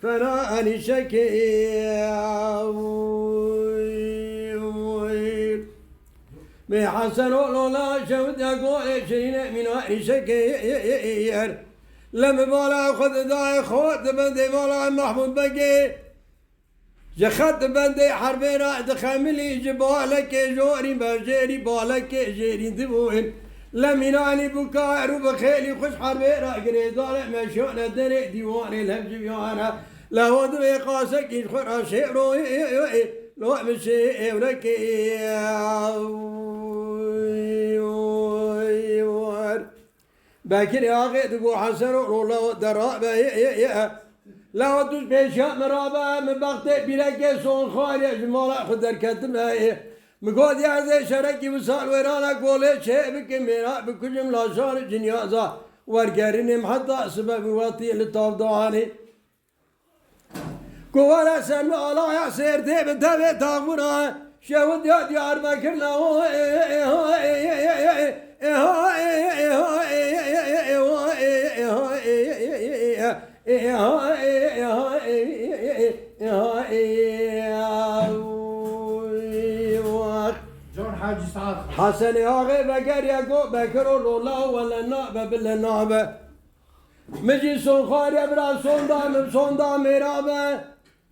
فناني شكي بحسن لولا شود يقول شيء من هاي شكي لما بالا خذ داي خود بندي بالا محمود بقي جخت بندي حربي راد خاملي جبالك جوري بجيري بالك جيري دبوين لمناني بكائر وبخيلي خش حربي راقري ضالع مشون الدري ديواني الهمج بيانا لا ودوي قاسك يدخل شيرو لو مشي ولكي باكر يا اخي تقول حسن ولا درابه لا ودوش بيشاء مرابه من بغتي بلاك صون خارج مالا خدر كتمه مقود يا زي شركي وصال ورانا قولي شيء بكمينا بكجم لا شار جنيازا ورقرني محطة سبب وطي للطابدواني قوالا سلم الله يا سير ديب تبي تاغمنا شاود يا ديار بكرنا حسن يا غي بكر يا قو بكر الله ولا نابه بالله نابه مجي سون خاري برا سون دا ميرابه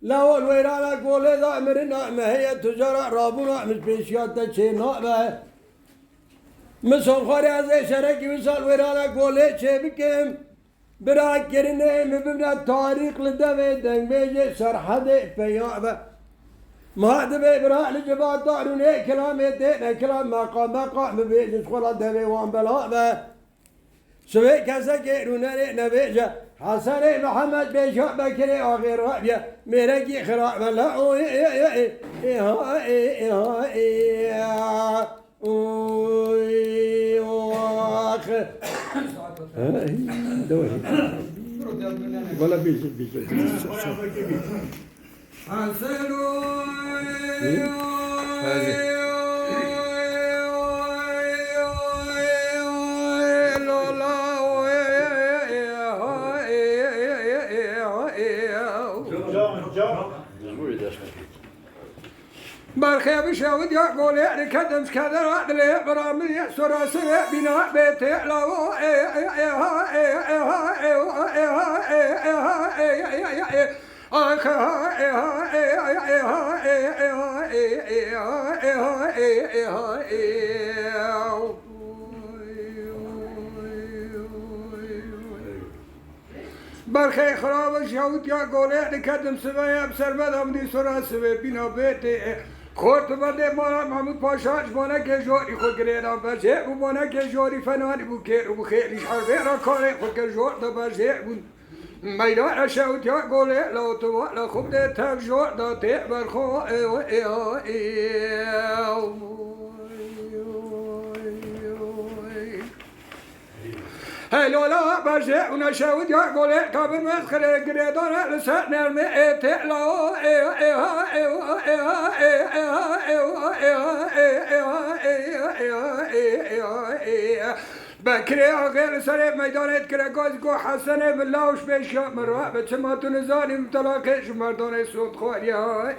لا الويرانا قولي دا مرنا ما هي تجارة رابونا مش بيشيات تشي نابه مسون خاري زي شركي وصل ويرانا قولي شي بكم برا كرنه مبنا تاريخ لدوي دنگ بيجي سرحده فيابه ما دبي برا لجبات دارون كلام يدين كلام مقام بيجي خلا دبي وان بلابه سوي كذا كيرون نبيجه حسن محمد بيشا بكري آخر رابيا ميركي خراء ولا ولا بيجي حسن برخي بشاود يقول يعني كدمش كذا عقلي برامي سراسي بناء بيتي لو برخي خراب شاود يقول يعني كدم سبايا بسر بدم دي سراسي بناء بيتي خورت بده مالا محمود پاشاش بانا که جوری خود گریدم بزه و بانا که جوری فنانی بو که و خیلی حرفه را کاره خود که جور دا بزه بون میدان شوت یا گوله لو تو لا خوب ده تب جور دا ته برخو هلو لا بزه و شوت یا گوله کابر مسخره گریدان لسه نرمه اتلا بكري غير سري ميدانات كراكوز كو حسن بالله وش بيشا مروه بتسمى تنزاني متلاقيش مرداني صوت خواليا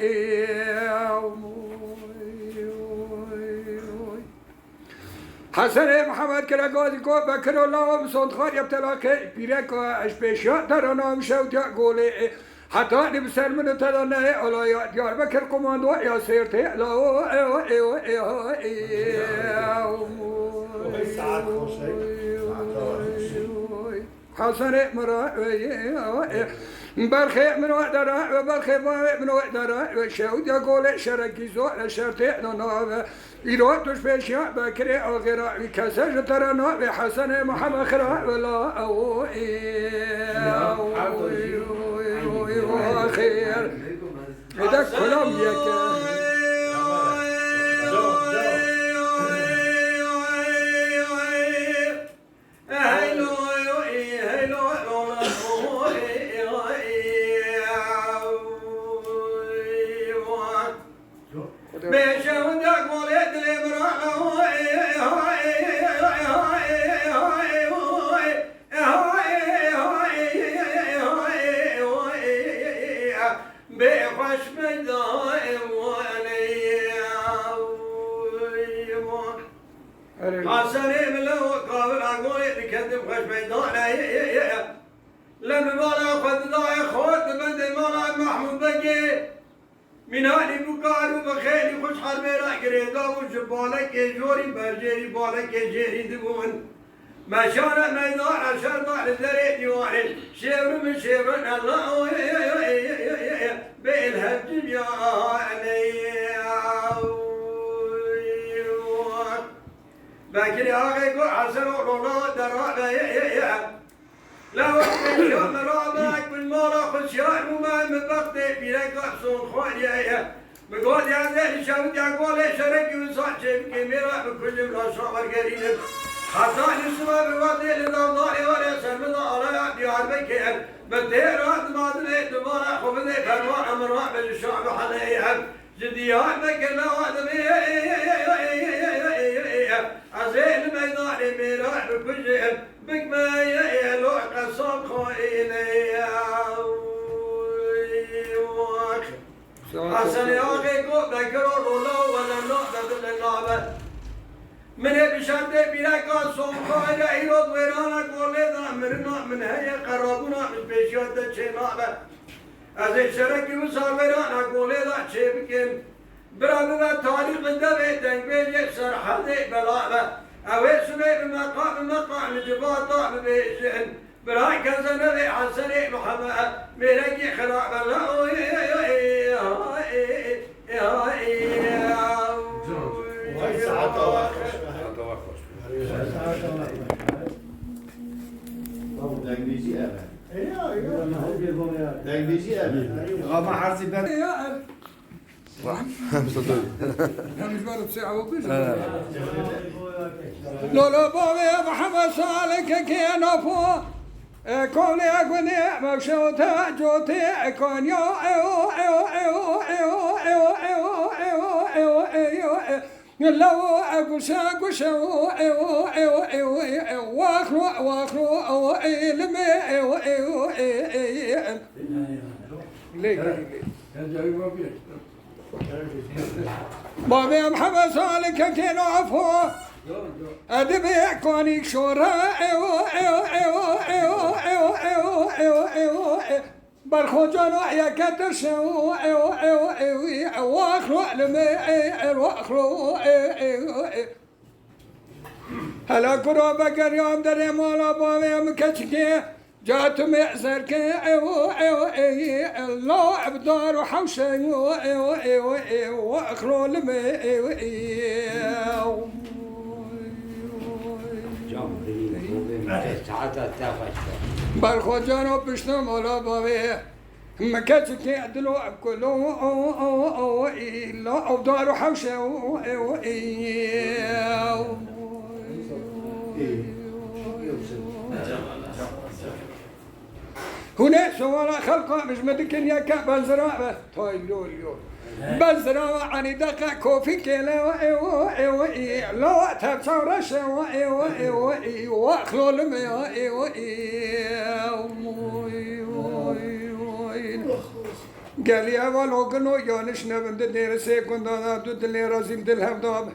حسن محمد كراكوز كو بكر الله بصوت خواليا بتلاقي بيريكو اش بيشا ترانا مشوت يقولي حتى نبسر من تدانه على يار بكر كوماندو يا سيرتي لا حسن مرا برخي من وقدرة وبرخي من وقدرة وشاود يقول شركي زوء شرطي نواب يروتش بيشيا بكري أغيرا كسج ترنا بحسن محمد خرا ولا أو خير هذا كلام يك وش ميدان لما مالا خد ضايع خود بند مالا محمود بقي من هالي بكار وبخيلي خوش حرب راقريدا وجبالك جوري برجيري بالك جيري دبون ما شانا ميدان عشر ضاع للدري ديواني شير من شير الله بالهج يا علي باكري اغي قول حسن ورونا درا لا وقت يوم رابعك بالمورا خشيان وما مبقتي بيلك أحسن خواليا بقول يا ذي شاوت يا قول شركي وصاح شبكي ميرا بكل من أشرار قريب حتى نسمع بوادي للأوضاع ولا سلم على عبد عربك بدير هذا ما دليت مورا خبني فنوع أمرا بالشعب حنيها جديان بكنا وادمي عزيل ميدان ميرا بكل بك ما يلو قصب خويلي حسن يا اخي قو بكرو رولا ولا نقطة للنعبة من بشرط بلا قصب خويلي ايرود ويرانا قولي دامرنا من هيا قرابنا من بيشيات دچه نعبة از شرکی وصار ويرانا قولي دا چه بكن برابر تاريخ دبي دنگ بيجي سرحدي بلابة اوه سمي بمقام جبال طعم بيجن براي كزن ذي حسني محمد ميرقي خراب الله لولو بابي محمد صالح كينا فو كون يقني مبشوتا جوتي كون يو ايو ايو ايو ايو ايو ايو ايو ايو ايو لو اقشا ايو ايو ايو واخرو او علمي ايو ايو ايو ليه بابي محمد صالح كينا عفو أدبي كوني شورا ايو ايو ايو ايو ايو ايو ايو ايو برخو جانو يا كتشو ايو ايو ايو واخرو علمي ايو واخرو ايو هلا كرو بكر يوم دري مولا بابي مكتشكي جات معزرك ايو ايو ايو الله عبدار وحوشه ايو ايو ايو ايو واخرو لمي ايو ايو برخو جانو بشتو مولا بابي مكتشكي عدلو اكلو او لا عبدار وحوشه ايو ايو هنا سوالا خلقا مش مدكن يا كعب زراعة طيلو اليوم بزراعة عن دقة كوفي كيلا ايوه ايوه ايوه لا تبصر شوا ايوه ايوه ايوه واخلو لما ايوه ايوه قال يا ولو قنو يونش نبند دير سيكون دا دود اللي رازم دلهم داب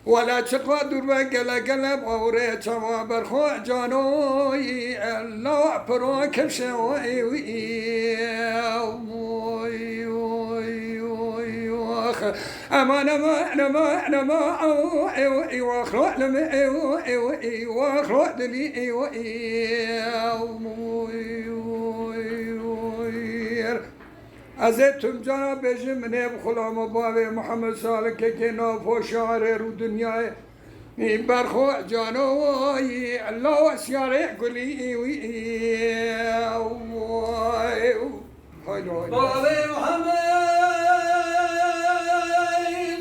ولا تشقى دربا قلا قلب غوري سوا برخو جانوي الله برو كبشو اما انا ما ايوا خلق لما ايوا خلق دلي ايوا ازتم جناب بجمنه بخلام بابي محمد صالح که نافو شعر رو دنیا برخو جانوي الله سياره قولي بابي محمد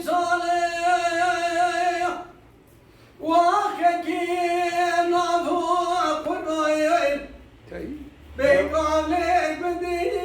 صالح واخكي نافو قناي بقالك بدي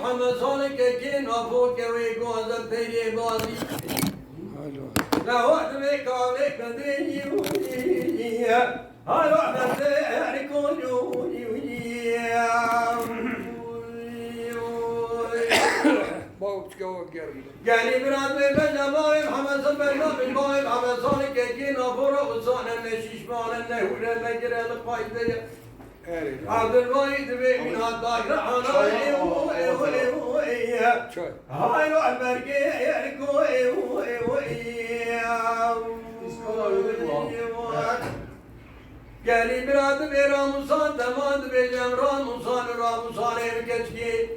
محمد صالح كين وفوق ويقوز ليلي بازي لا وقت بك عليك ديني هاي وقت يعني كوني قال لي براد بيجا باي محمد صبينا بالباي محمد صالح كينا فرق وصانا نشيش مانا نهونا مجرى القايدة عبد الوايد من الطايرة هاي لو البرقية يركو قال لي براد براموسان تماد بيجا راموسان راموسان يركتكي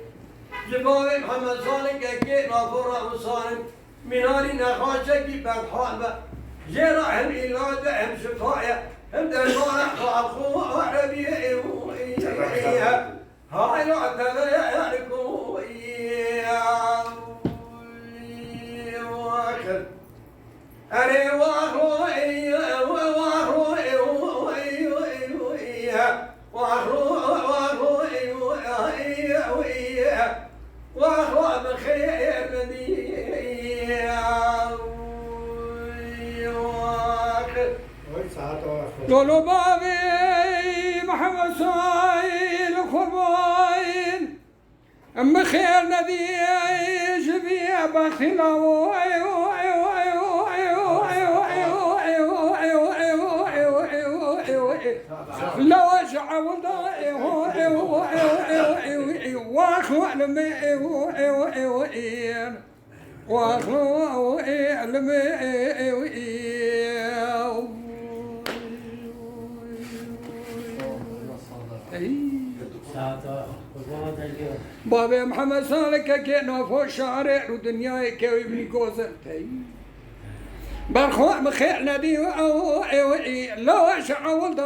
جبال محمد صالح كي نافورا وصالح مناري نخاشة كي بحالة جراحهم إلادة هم شفاية هم دلوانة خالخو عربية هاي العتبة يعرفوا أري واخو واخو بخير لولو بابي محمد صايل خرباين أم خير ندي جبيا بخلاو لو شعود واخو علمي واخو علمي بابا محمد صالح كينا فوق شعري ودنياي كوي بني كوزن برخوة مخير ندي لو شعول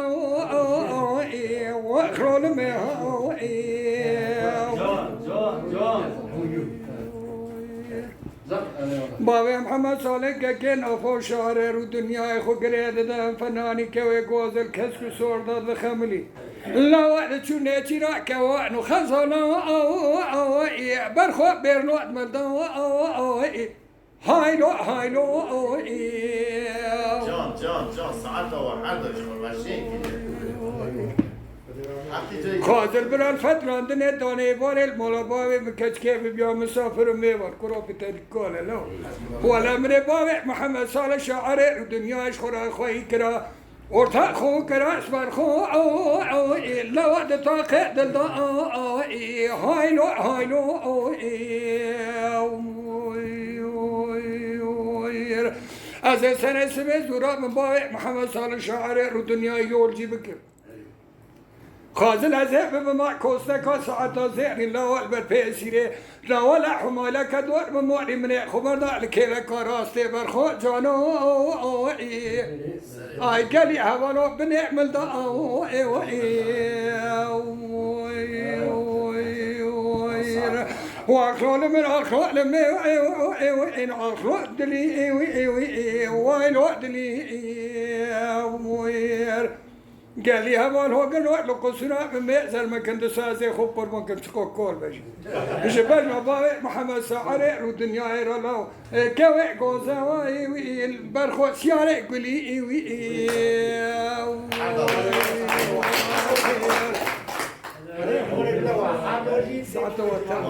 واخرو لمي بابا محمد صالح كينا فوق شعري ودنياي خو قريد فناني كوي كوزن كسكو صور ضد خملي لا وقت شو ناتيرا كوانو خزنا برخو بيرنو مردو هايلو جان ساعته وحده شو ماشيين خاطر بلا الفترة عندنا دوني بوري المولاباوي مكاش كيف بيوم مسافر ميوان كروبي تلقوله لا ولا من بابي محمد صالح شاعري ودنيا اشخرا خوي كرا ورتا خو كرا اسبر خو لا وقت طاقة دلدا هايلو از سنة سبز ورا من بابي محمد صالح شاعري ودنيا يول جيبك خازن هذا بما كوستا كساعة زين لا والبر بيسيره لا ولا حمالة كدور بمالي من خبر ذلك لا كراستي برخو جانو اي قالي هوالو بنعمل دا واخلو من اخلو لمي ان اخلو دلي ويلو دلي قال لي هذا هو قال له قصنا بمئزل ما كنت سازي خبر ما كنت كوكول بجي جبل ما محمد سعر والدنيا يرى له كوي قوزا وي البرخو سيارة قولي وي ساعته وتر